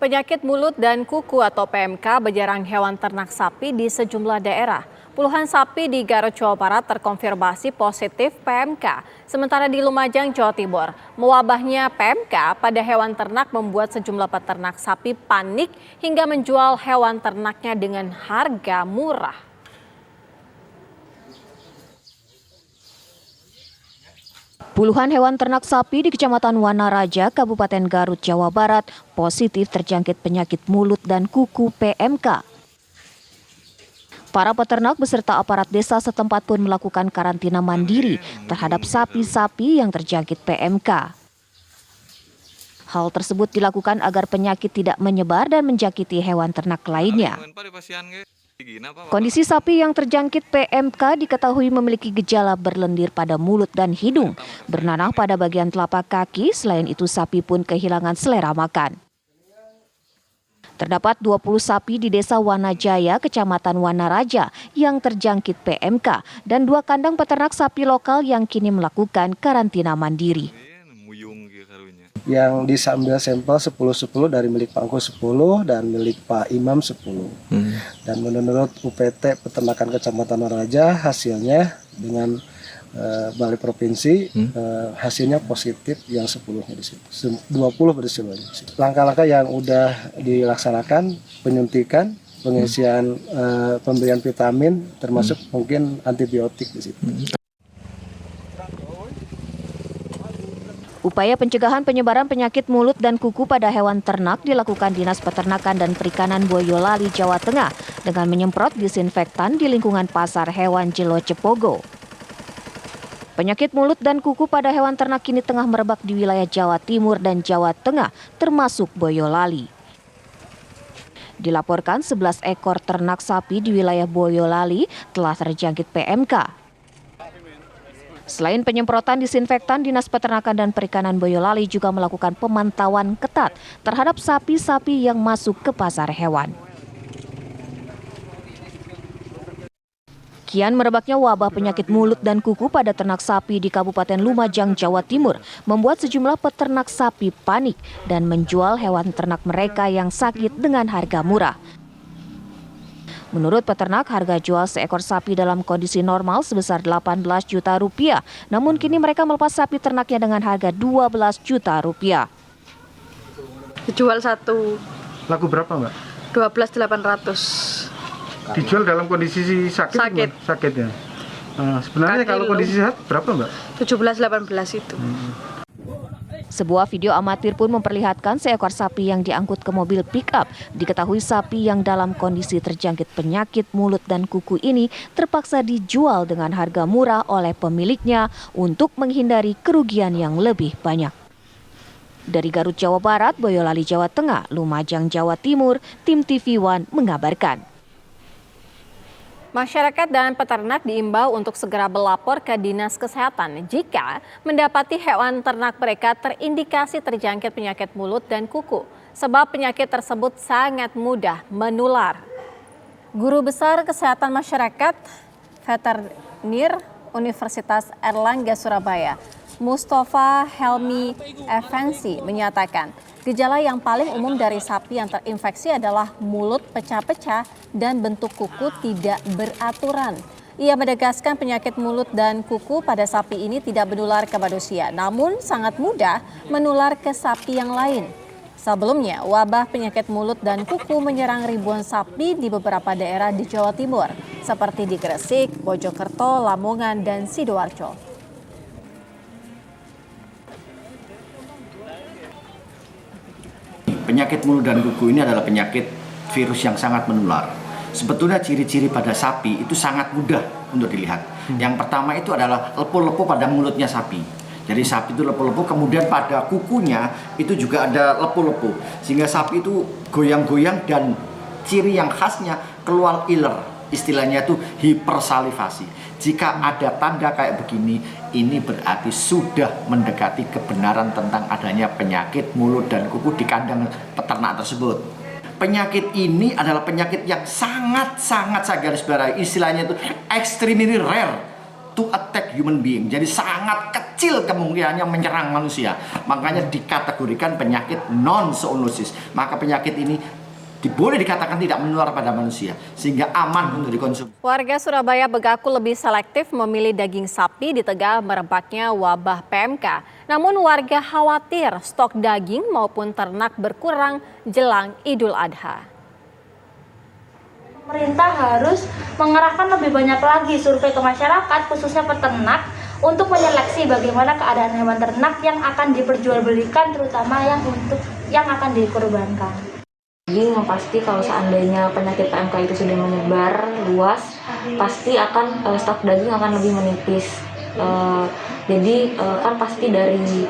Penyakit mulut dan kuku atau PMK menyerang hewan ternak sapi di sejumlah daerah. Puluhan sapi di Garut, Jawa Barat terkonfirmasi positif PMK. Sementara di Lumajang, Jawa Timur, mewabahnya PMK pada hewan ternak membuat sejumlah peternak sapi panik hingga menjual hewan ternaknya dengan harga murah. Puluhan hewan ternak sapi di Kecamatan Wanaraja, Kabupaten Garut, Jawa Barat, positif terjangkit penyakit mulut dan kuku PMK. Para peternak beserta aparat desa setempat pun melakukan karantina mandiri terhadap sapi-sapi yang terjangkit PMK. Hal tersebut dilakukan agar penyakit tidak menyebar dan menjangkiti hewan ternak lainnya. Kondisi sapi yang terjangkit PMK diketahui memiliki gejala berlendir pada mulut dan hidung, bernanah pada bagian telapak kaki, selain itu sapi pun kehilangan selera makan. Terdapat 20 sapi di Desa Wanajaya, Kecamatan Wanaraja yang terjangkit PMK dan 2 kandang peternak sapi lokal yang kini melakukan karantina mandiri. Yang diambil sampel 10-10 dari milik Pak Angku 10 dan milik Pak Imam 10. Dan menurut UPT Peternakan Kecamatan Wanaraja hasilnya dengan Balai Provinsi hasilnya positif yang 10-nya di situ. 20 berhasil. Langkah-langkah yang udah dilaksanakan, penyuntikan, pengisian pemberian vitamin termasuk mungkin antibiotik di situ. Upaya pencegahan penyebaran penyakit mulut dan kuku pada hewan ternak dilakukan Dinas Peternakan dan Perikanan Boyolali, Jawa Tengah dengan menyemprot disinfektan di lingkungan pasar hewan Jelo Cepogo. Penyakit mulut dan kuku pada hewan ternak kini tengah merebak di wilayah Jawa Timur dan Jawa Tengah, termasuk Boyolali. Dilaporkan 11 ekor ternak sapi di wilayah Boyolali telah terjangkit PMK. Selain penyemprotan disinfektan, Dinas Peternakan dan Perikanan Boyolali juga melakukan pemantauan ketat terhadap sapi-sapi yang masuk ke pasar hewan. Kian merebaknya wabah penyakit mulut dan kuku pada ternak sapi di Kabupaten Lumajang, Jawa Timur, membuat sejumlah peternak sapi panik dan menjual hewan ternak mereka yang sakit dengan harga murah. Menurut peternak, harga jual seekor sapi dalam kondisi normal sebesar 18 juta rupiah. Namun kini mereka melepas sapi ternaknya dengan harga 12 juta rupiah. Dijual satu. Laku berapa, Mbak? 12.800. Dijual dalam kondisi sakit? Sakit ya. Sebenarnya kalau kondisi sehat berapa, Mbak? 17-18 itu. Sebuah video amatir pun memperlihatkan seekor sapi yang diangkut ke mobil pick-up. Diketahui sapi yang dalam kondisi terjangkit penyakit mulut dan kuku ini terpaksa dijual dengan harga murah oleh pemiliknya untuk menghindari kerugian yang lebih banyak. Dari Garut, Jawa Barat, Boyolali, Jawa Tengah, Lumajang, Jawa Timur, Tim TV One mengabarkan. Masyarakat dan peternak diimbau untuk segera melapor ke Dinas Kesehatan jika mendapati hewan ternak mereka terindikasi terjangkit penyakit mulut dan kuku, sebab penyakit tersebut sangat mudah menular. Guru Besar Kesehatan Masyarakat Veteriner Universitas Erlangga Surabaya, Mustafa Helmi Effendi menyatakan, gejala yang paling umum dari sapi yang terinfeksi adalah mulut pecah-pecah dan bentuk kuku tidak beraturan. Ia menegaskan penyakit mulut dan kuku pada sapi ini tidak menular ke manusia, namun sangat mudah menular ke sapi yang lain. Sebelumnya, wabah penyakit mulut dan kuku menyerang ribuan sapi di beberapa daerah di Jawa Timur, seperti di Gresik, Mojokerto, Lamongan, dan Sidoarjo. Penyakit mulut dan kuku ini adalah penyakit virus yang sangat menular. Sebetulnya ciri-ciri pada sapi itu sangat mudah untuk dilihat. Yang pertama itu adalah lepuh-lepuh pada mulutnya sapi. Jadi sapi itu lepuh-lepuh, kemudian pada kukunya itu juga ada lepuh-lepuh. Sehingga sapi itu goyang-goyang dan ciri yang khasnya keluar iler. Istilahnya itu hipersalivasi. Jika ada tanda kayak begini, ini berarti sudah mendekati kebenaran tentang adanya penyakit mulut dan kuku di kandang peternak tersebut. Penyakit ini adalah penyakit yang sangat-sangat, saya garis bawahi, istilahnya itu extremely rare to attack human being. Jadi sangat kecil kecil kemungkinannya menyerang manusia. Makanya dikategorikan penyakit non-zoonosis. Maka penyakit ini boleh dikatakan tidak menular pada manusia, sehingga aman untuk dikonsumsi. Warga Surabaya mengaku lebih selektif memilih daging sapi di tengah merebaknya wabah PMK. Namun warga khawatir stok daging maupun ternak berkurang jelang Idul Adha. Pemerintah harus mengerahkan lebih banyak lagi survei ke masyarakat, khususnya peternak, untuk menyeleksi bagaimana keadaan hewan ternak yang akan diperjualbelikan, terutama yang akan dikorbankan. Jadi pasti kalau seandainya penyakit PMK itu sudah menyebar luas, pasti akan stok daging akan lebih menipis. Jadi kan pasti dari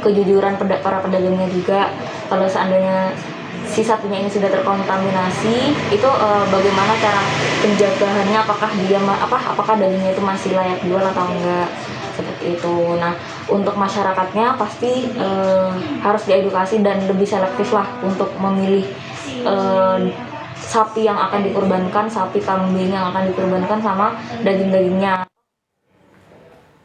kejujuran para pedagangnya juga, kalau seandainya si sapinya ini sudah terkontaminasi, itu bagaimana cara penjagaannya, apakah dagingnya itu masih layak jual atau enggak, seperti itu. Nah, untuk masyarakatnya pasti harus diedukasi dan lebih selektif lah untuk memilih sapi yang akan dikorbankan, sapi kambing yang akan dikorbankan sama daging-dagingnya.